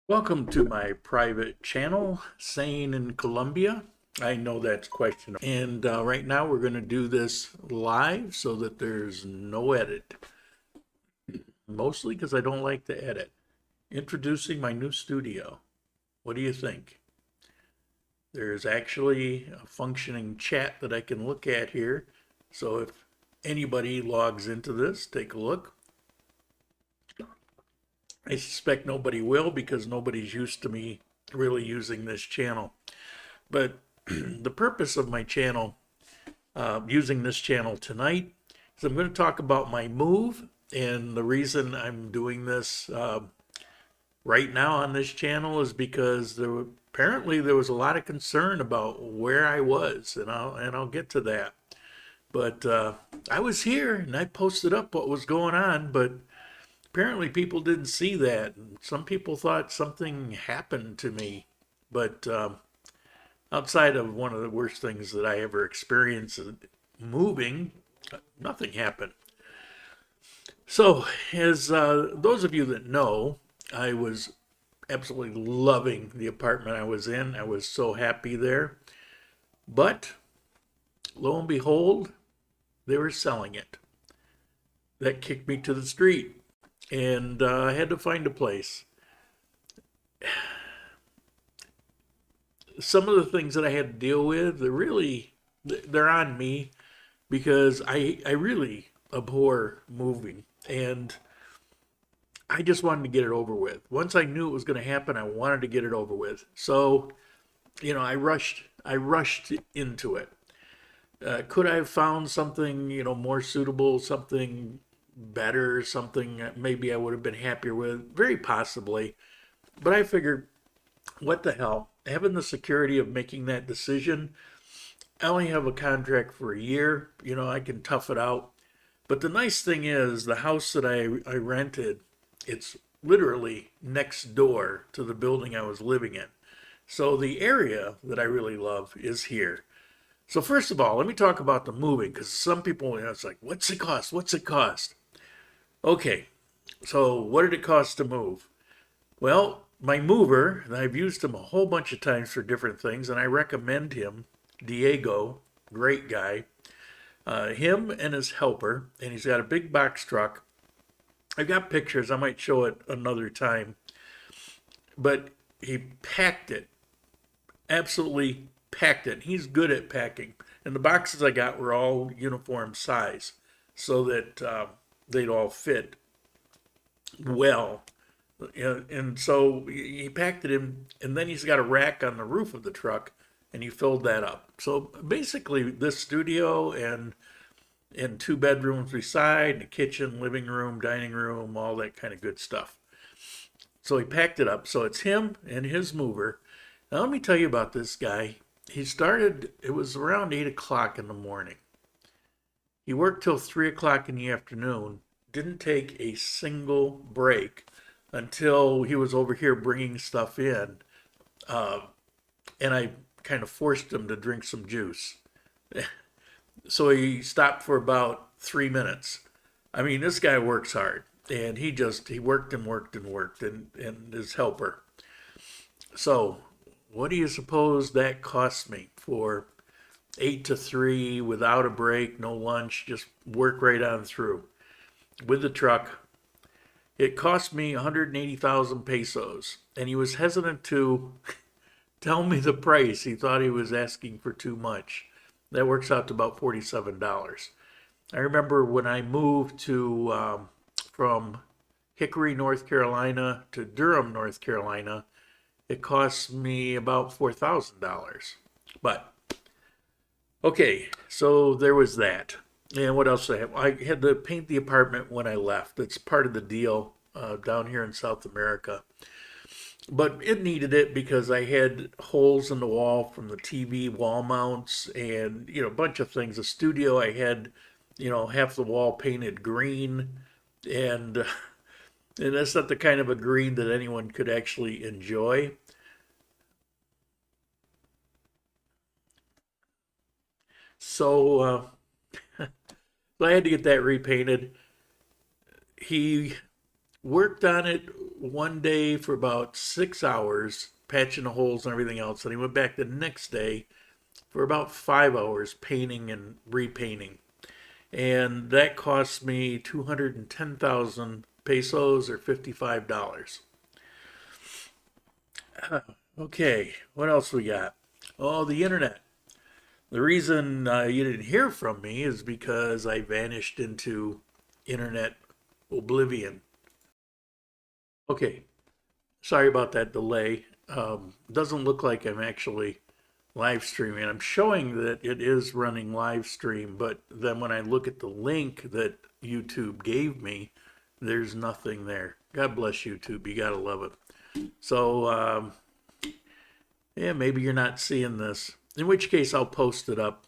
Welcome to my private channel, Scene in Colombia. I know that's questionable. And right now we're going to do this live so that there's no edit. Mostly because I don't like to edit. Introducing my new studio. What do you think? There's actually a functioning chat that I can look at here. So if anybody logs into this, take a look. I suspect nobody will because nobody's used to me really using this channel. But the purpose of my channel, using this channel tonight, is I'm going to talk about my move. And the reason I'm doing this right now on this channel is because apparently there was a lot of concern about where I was, and I'll get to that. But I was here and I posted up what was going on, but apparently people didn't see that. Some people thought something happened to me, but outside of one of the worst things that I ever experienced, moving, nothing happened. So, as those of you that know, I was absolutely loving the apartment I was in. I was so happy there. But lo and behold, they were selling it. That kicked me to the street, and I had to find a place. Some of the things that I had to deal with, they're on me because I really abhor moving, and I just wanted to get it over with. Once I knew it was going to happen, I wanted to get it over with. So, I rushed into it. Could I have found something, more suitable, something better, something maybe I would have been happier with? Very possibly. But I figured, what the hell? Having the security of making that decision, I only have a contract for a year. I can tough it out. But the nice thing is, the house that I rented, it's literally next door to the building I was living in. So the area that I really love is here. So first of all, let me talk about the moving, because some people, it's like, what's it cost? What's it cost? Okay, so what did it cost to move? Well, my mover, and I've used him a whole bunch of times for different things, and I recommend him, Diego, great guy. Him and his helper, and he's got a big box truck. I've got pictures, I might show it another time, but he packed it, absolutely packed it. He's good at packing. And the boxes I got were all uniform size so that they'd all fit well. And so he packed it in, and then he's got a rack on the roof of the truck, and he filled that up. So basically, this studio and two bedrooms beside, and a kitchen, living room, dining room, all that kind of good stuff. So he packed it up. So it's him and his mover. Now let me tell you about this guy. It was around 8 o'clock in the morning. He worked till 3 o'clock in the afternoon, didn't take a single break until he was over here bringing stuff in. Uh, and I kind of forced him to drink some juice. So he stopped for about 3 minutes. I mean, this guy works hard, and he worked and worked and worked, and his helper. So, what do you suppose that cost me for 8 to 3 without a break, no lunch, just work right on through with the truck? It cost me 180,000 pesos, and he was hesitant to tell me the price. He thought he was asking for too much. That works out to about $47. I remember when I moved from Hickory, North Carolina to Durham, North Carolina, it cost me about $4,000. But okay, so there was that. And what else did I have? I had to paint the apartment when I left. It's part of the deal down here in South America. But it needed it because I had holes in the wall from the TV wall mounts and, a bunch of things. The studio, I had, half the wall painted green. And, and that's not the kind of a green that anyone could actually enjoy. So, so I had to get that repainted. He worked on it one day for about 6 hours, patching the holes and everything else. And he went back the next day for about 5 hours painting and repainting. And that cost me 210,000 pesos or $55. Okay, what else we got? Oh, the internet. The reason you didn't hear from me is because I vanished into internet oblivion. Okay, sorry about that delay. Doesn't look like I'm actually live streaming. I'm showing that it is running live stream, but then when I look at the link that YouTube gave me, there's nothing there. God bless YouTube. You gotta love it. So, yeah, maybe you're not seeing this. In which case, I'll post it up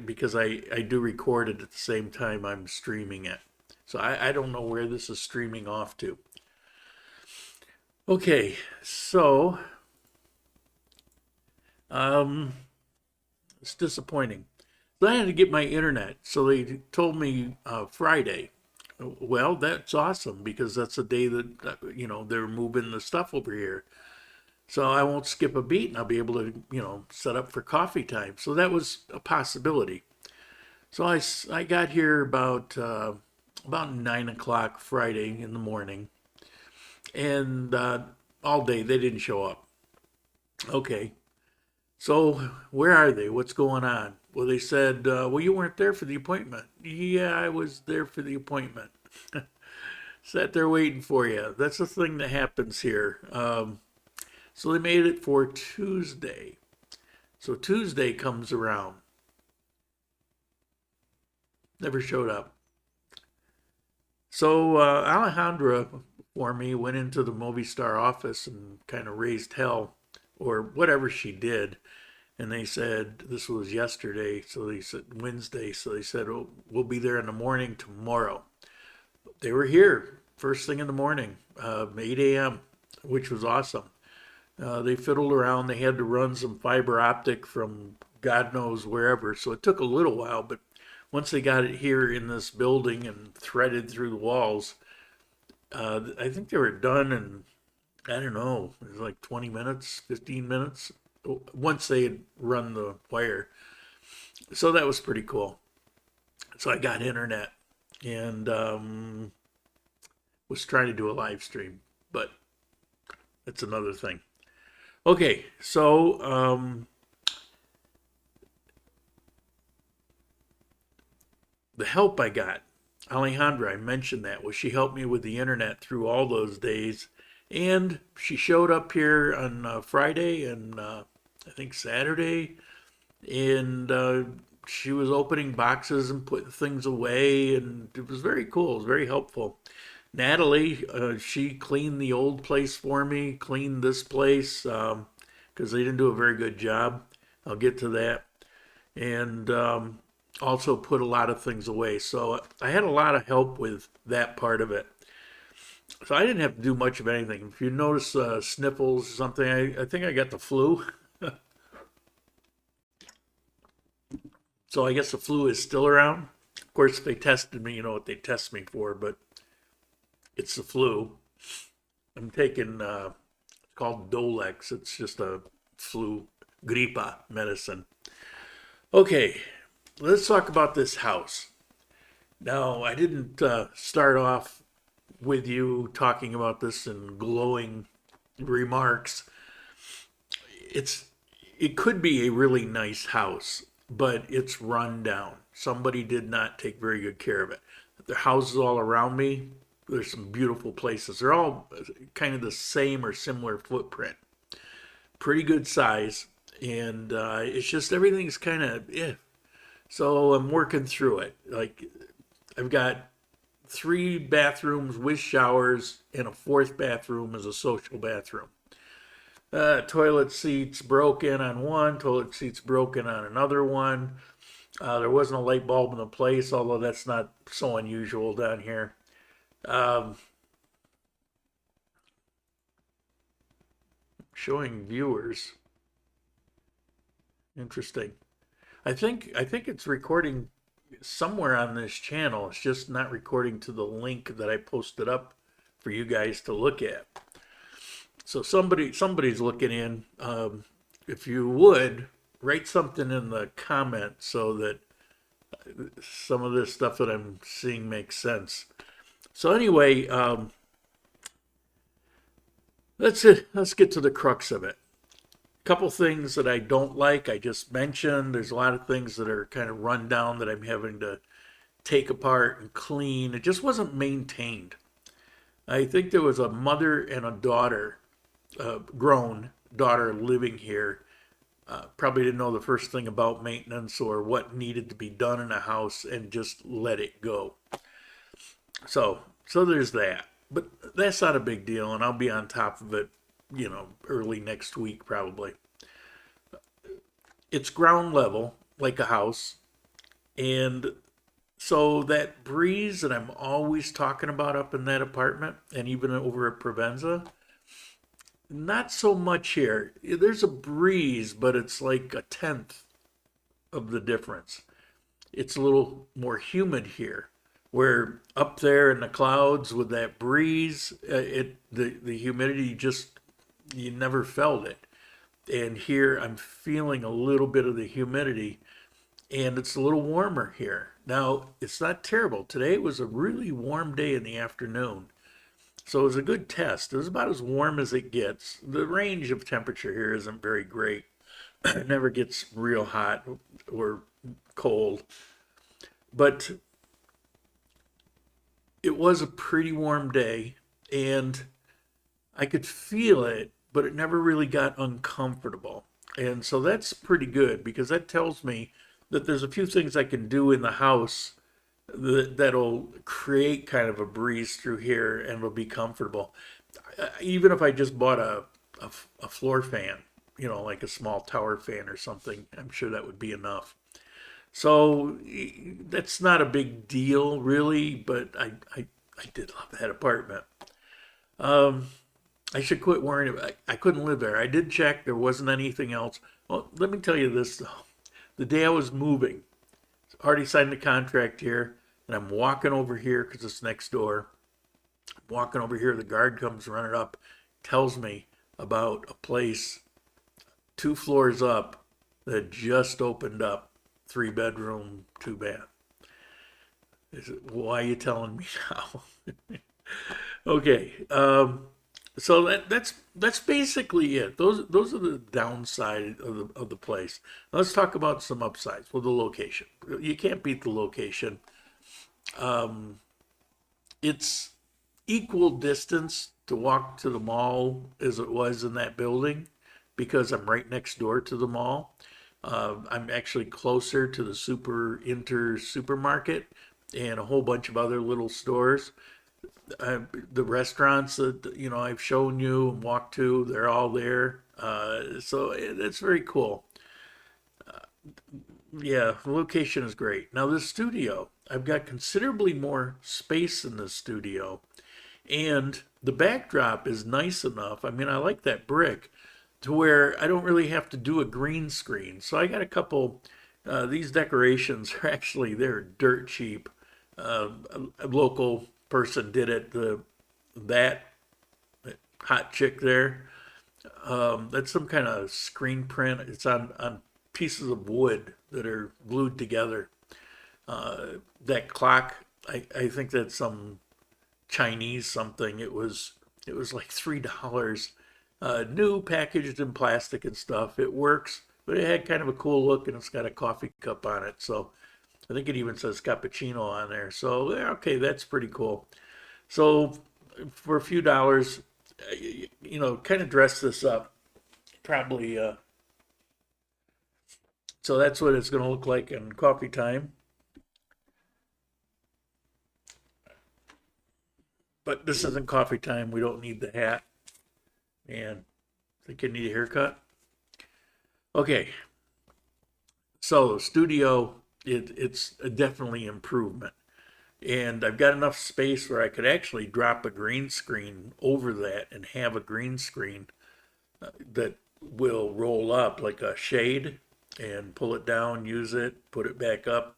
because I do record it at the same time I'm streaming it. So I don't know where this is streaming off to. Okay, so it's disappointing. So I had to get my internet. So they told me Friday. Well, that's awesome because that's the day that they're moving the stuff over here. So I won't skip a beat and I'll be able to set up for coffee time. So that was a possibility. So I got here about 9 o'clock Friday in the morning, and all day they didn't show up. Okay, so where are they? What's going on? Well, they said, well, you weren't there for the appointment. Yeah, I was there for the appointment. Sat there waiting for you. That's the thing that happens here. So they made it for Tuesday. So Tuesday comes around. Never showed up. So Alejandra for me went into the Movistar office and kind of raised hell or whatever she did. And they said, this was yesterday, so they said Wednesday, so they said, oh, we'll be there in the morning tomorrow. They were here first thing in the morning, 8 a.m., which was awesome. They fiddled around. They had to run some fiber optic from God knows wherever, so it took a little while, but once they got it here in this building and threaded through the walls, I think they were done in, I don't know, it was like 20 minutes, 15 minutes, once they had run the wire. So that was pretty cool. So I got internet and was trying to do a live stream, but that's another thing. Okay, so the help I got, Alejandra, I mentioned that, was she helped me with the internet through all those days. And she showed up here on Friday and I think Saturday. And she was opening boxes and putting things away. And it was very cool. It was very helpful. Natalie, she cleaned the old place for me, cleaned this place because they didn't do a very good job. I'll get to that. And also put a lot of things away. So I had a lot of help with that part of it. So I didn't have to do much of anything. If you notice sniffles or something, I think I got the flu. So I guess the flu is still around. Of course, if they tested me, you know what they test me for, but it's the flu. I'm taking, it's called Dolex. It's just a flu gripa medicine. Okay, let's talk about this house. Now, I didn't start off with you talking about this in glowing remarks. It could be a really nice house, but it's run down. Somebody did not take very good care of it. The houses all around me, there's some beautiful places. They're all kind of the same or similar footprint. Pretty good size, and it's just everything's kind of So I'm working through it. Like I've got 3 bathrooms with showers and a 4th bathroom as a social bathroom. Toilet seats broken on one, toilet seats broken on another one. There wasn't a light bulb in the place, although that's not so unusual down here. Showing viewers. Interesting. I think it's recording somewhere on this channel. It's just not recording to the link that I posted up for you guys to look at. So somebody's looking in. If you would write something in the comments so that some of this stuff that I'm seeing makes sense. So anyway, let's get to the crux of it. A couple things that I don't like, I just mentioned. There's a lot of things that are kind of run down that I'm having to take apart and clean. It just wasn't maintained. I think there was a mother and a daughter, grown daughter living here. Probably didn't know the first thing about maintenance or what needed to be done in a house and just let it go. So there's that. But that's not a big deal, and I'll be on top of it, early next week probably. It's ground level, like a house, and so that breeze that I'm always talking about up in that apartment, and even over at Provenza, not so much here. There's a breeze, but it's like a tenth of the difference. It's a little more humid here. Where up there in the clouds with that breeze, the humidity just, you never felt it. And here I'm feeling a little bit of the humidity, and it's a little warmer here. Now, it's not terrible. Today was a really warm day in the afternoon. So it was a good test. It was about as warm as it gets. The range of temperature here isn't very great. It never gets real hot or cold. But it was a pretty warm day, and I could feel it, but it never really got uncomfortable. And so that's pretty good, because that tells me that there's a few things I can do in the house that'll create kind of a breeze through here and will be comfortable. Even if I just bought a floor fan, like a small tower fan or something, I'm sure that would be enough. So that's not a big deal, really, but I did love that apartment. I should quit worrying about it. I couldn't live there. I did check. There wasn't anything else. Well, let me tell you this, though. The day I was moving, already signed the contract here, and I'm walking over here because it's next door. I'm walking over here. The guard comes running up, tells me about a place 2 floors up that just opened up, 3-bedroom, 2-bath. Why are you telling me now? Okay, so that's basically it. Those are the downside of the place. Now let's talk about some upsides. Well, the location. You can't beat the location. It's equal distance to walk to the mall as it was in that building, because I'm right next door to the mall. I'm actually closer to the supermarket and a whole bunch of other little stores. The restaurants that I've shown you and walked to, they're all there. So it's very cool. Yeah, the location is great. Now the studio, I've got considerably more space in the studio, and the backdrop is nice enough. I mean, I like that brick to where I don't really have to do a green screen. So I got a couple. These decorations are actually, they're dirt cheap. A local person did it. That hot chick there. That's some kind of screen print. It's on pieces of wood that are glued together. That clock, I think that's some Chinese something. It was like $3. New, packaged in plastic and stuff. It works, but it had kind of a cool look, and it's got a coffee cup on it. So I think it even says cappuccino on there. So yeah, okay, that's pretty cool. So for a few dollars, kind of dress this up. Probably, so that's what it's going to look like in coffee time. But this isn't coffee time. We don't need the hat. And I think I need a haircut. Okay. So studio, it's definitely improvement. And I've got enough space where I could actually drop a green screen over that and have a green screen that will roll up like a shade, and pull it down, use it, put it back up.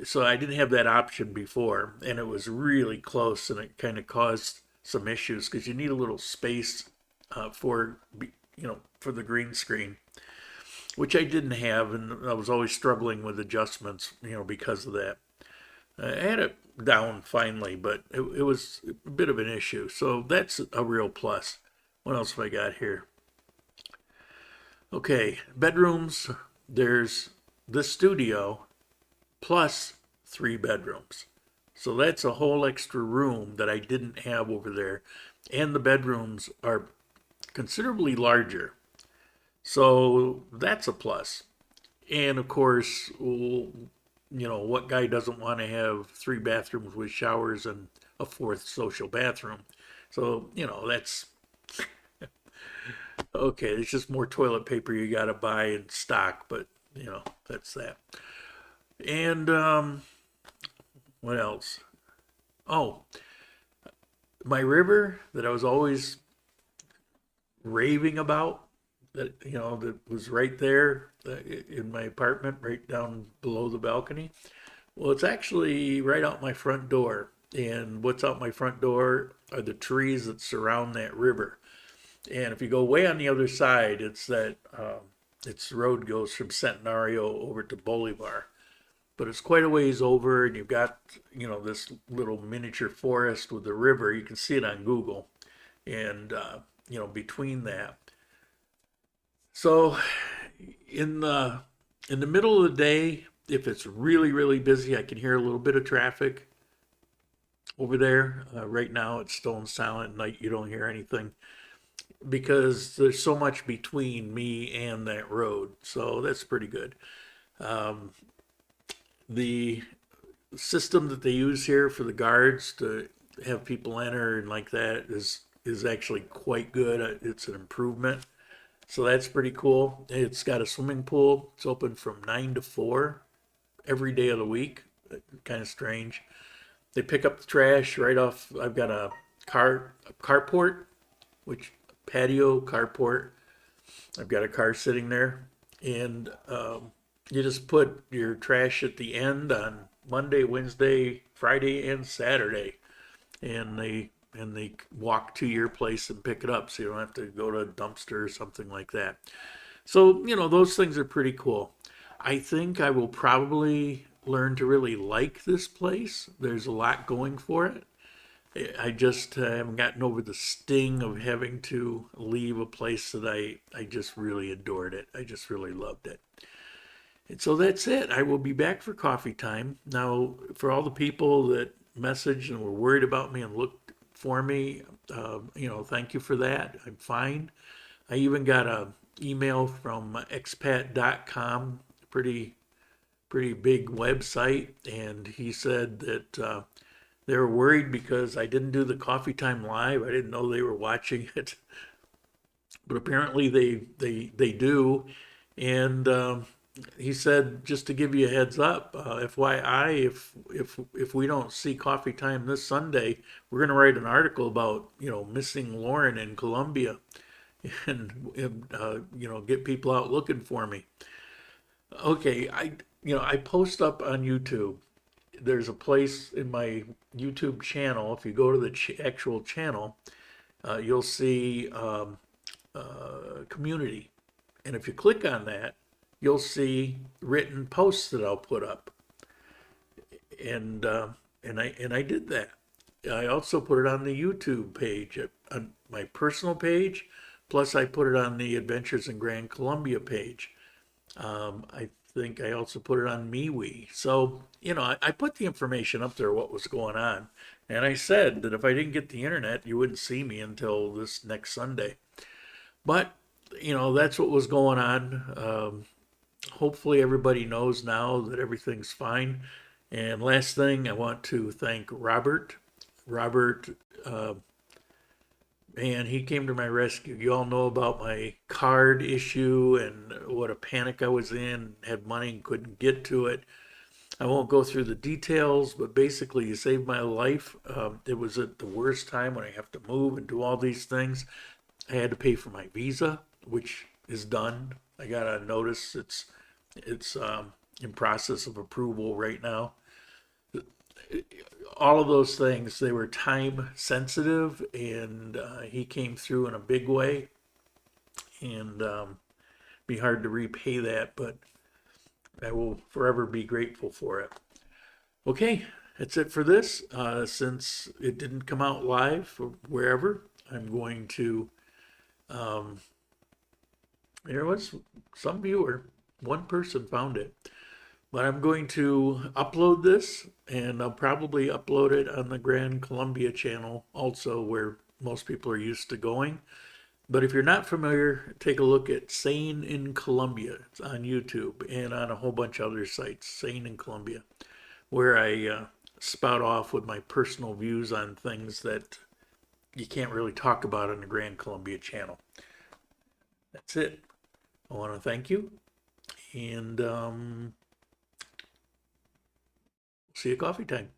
So I didn't have that option before, and it was really close, and it kind of caused some issues because you need a little space for for the green screen, which I didn't have, and I was always struggling with adjustments, because of that. I had it down finally, but it was a bit of an issue. So that's a real plus. What else have I got here? Okay, bedrooms. There's the studio plus 3 bedrooms. So that's a whole extra room that I didn't have over there. And the bedrooms are considerably larger. So that's a plus. And of course, what guy doesn't want to have 3 bathrooms with showers and a 4th social bathroom? So, that's okay. It's just more toilet paper you got to buy in stock, but, that's that. And what else? Oh, my river that I was always raving about, that was right there in my apartment, right down below the balcony. Well, it's actually right out my front door. And what's out my front door are the trees that surround that river. And if you go way on the other side, it's the road goes from Centenario over to Bolivar. But it's quite a ways over, and you've got, this little miniature forest with the river. You can see it on Google. And, between that. So in the middle of the day, if it's really, really busy, I can hear a little bit of traffic over there. Right now, it's stone silent. At night, you don't hear anything because there's so much between me and that road. So that's pretty good. The system that they use here for the guards to have people enter and like that is actually quite good. It's an improvement. So that's pretty cool. It's got a swimming pool. It's open from 9 to 4 every day of the week. Kind of strange. They pick up the trash right off. I've got a carport, which patio carport. I've got a car sitting there, and you just put your trash at the end on Monday, Wednesday, Friday, and Saturday, and they walk to your place and pick it up, so you don't have to go to a dumpster or something like that. So those things are pretty cool. I think I will probably learn to really like this place. There's a lot going for it. I just haven't gotten over the sting of having to leave a place that I just really adored it. I just really loved it. And so that's it. I will be back for coffee time. Now, for all the people that messaged and were worried about me and looked for me, thank you for that. I'm fine. I even got an email from expat.com, pretty big website, and he said that they were worried because I didn't do the coffee time live. I didn't know they were watching it, but apparently they do. And he said, just to give you a heads up, FYI, if we don't see coffee time this Sunday, we're going to write an article about missing Lauren in Colombia, and get people out looking for me. Okay, I post up on YouTube. There's a place in my YouTube channel. If you go to the actual channel, you'll see community, and if you click on that, you'll see written posts that I'll put up, and I did that. I also put it on the YouTube page, on my personal page, plus I put it on the Adventures in Grand Colombia page. I think I also put it on MeWe. So, I put the information up there, what was going on. And I said that if I didn't get the internet, you wouldn't see me until this next Sunday. But, that's what was going on. Hopefully everybody knows now that everything's fine. And last thing, I want to thank Robert. Robert, man, he came to my rescue. You all know about my card issue and what a panic I was in, had money and couldn't get to it. I won't go through the details, but basically, you saved my life. It was at the worst time when I have to move and do all these things. I had to pay for my visa, which is done. I got a notice. It's in process of approval right now. all of those things, they were time sensitive, and he came through in a big way, and be hard to repay that, but I will forever be grateful for it. Okay, that's it for this. Since it didn't come out live or wherever, I'm going to, there was some viewer, one person found it, but I'm going to upload this, and I'll probably upload it on the Grand Columbia channel also, where most people are used to going. But if you're not familiar, take a look at Scene in Colombia. It's on YouTube and on a whole bunch of other sites, Scene in Colombia, where I spout off with my personal views on things that you can't really talk about on the Grand Columbia channel. That's it. I want to thank you, and see you at coffee time.